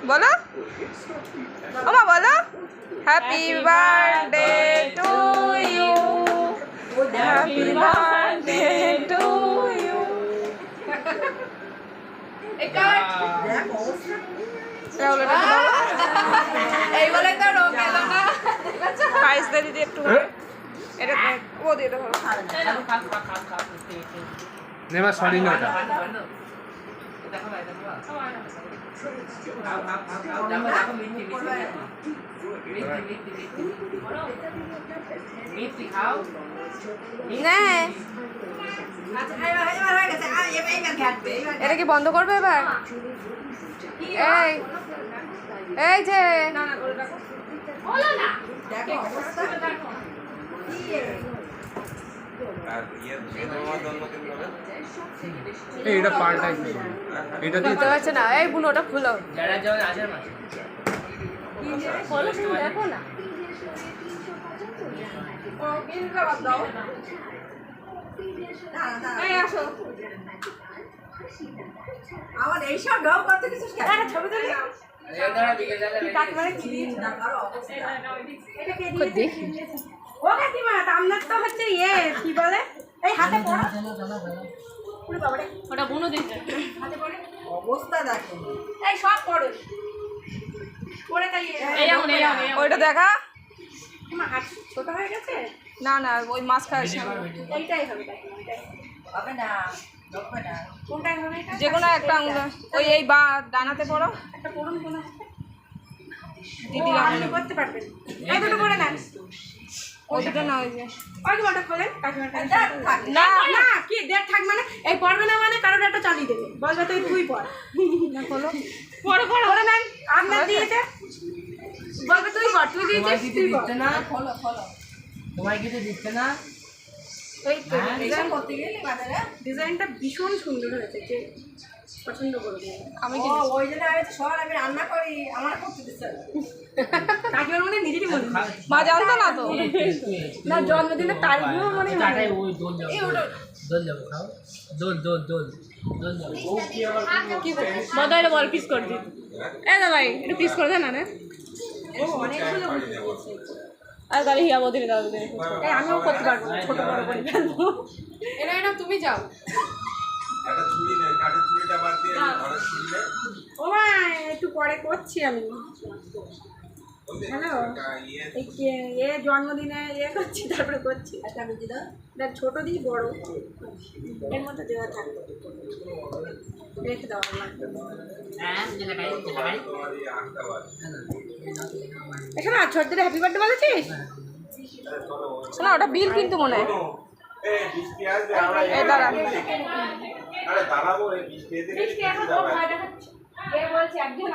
বলো আমা বলো happy birthday to you happy birthday to you এই বলে তো রোকে না পায়েস দে দিদি একটু এটা ও দিয়ে দাও নেমা সরি না ওটা এটা কি বন্ধ করবে এবার এই এই যে এটা পাল্টাই এটা বুঝতে পারছে না এই বুনো ওটা খুলো দেখো না আমার এইসব ঢং করতে কিছু ছবি তুলি দেখি ও কাকিমা আপনার তো হচ্ছে ইয়ে কি বলে এই হাতে পড়ো ওটা বুনো দেখে হাতে পড়ে অবস্থা দেখো এই সব পড়ো পড়ে তাই ওইটা দেখা মা হাত ছোট হয়ে গেছে না না ওই মাছ খাওয়ার এইটাই হবে কাকিমা এটাই হবে না কোনটাই হবে এটা যে কোনো একটা ওই এই বা ডানাতে পড়ো একটা পড়ুন কোন দিদি আপনি করতে পারবেন এই দুটো করে নেন ওই দুটো না ওই যে ওই দুটো খোলেন কাকিমার না না কি ডেট থাক মানে এই পড়বে না মানে কারোর একটা চালিয়ে দেবে বলবে তুই তুই পড় না খোলো পড়ো পড়ো করে নেন আপনার দিয়েছে বলবে তুই পড় তুই দিয়েছিস তুই পড় না ফলো তোমায় কিছু দিচ্ছে না এই তো ডিজাইন করতে গেলে বাজারে ডিজাইনটা ভীষণ সুন্দর হয়েছে যে পছন্দ করবে আমি কি ওই জন্য আমি তো সবার আমি রান্না করি আমার করতে দিচ্ছে কাকিমার মনে নিজেরই মনে মা জানতো না তো না জন্মদিনের তারিখও মনে চাটাই ওই দোল যাবো খাও দোল যাবো কি মদাইলে বল পিস করে দিই এই না ভাই একটু পিস করে দেন না ও অনেকগুলো আর তাহলে হিয়া বদিনে দাও দিন এই আমিও করতে পারবো ছোট বড় করে ফেলবো এনা তুমি যাও একটা ছুরি নেই কাঠের ছুরিটা বাদ দিয়ে ঘরে ছুরি নেই ও মা একটু পরে করছি আমি হ্যালো এ জন্মদিনে করছি তারপরে করছি একটা বেশি দাও দেখ ছোটো দিই বড় এর মধ্যে দেওয়া থাকবে রেখে দেওয়া এখানে ছোটদের হ্যাপি বার্থডে বলেছিস শোনা ওটা বিল কিন্তু মনে হয় এই বৃষ্টি আসবে আমরা এই দাঁড়া আরে দাঁড়াবো এই বৃষ্টি এদিকে বৃষ্টি এখন ভয় দেখাচ্ছে কে বলছে একদিন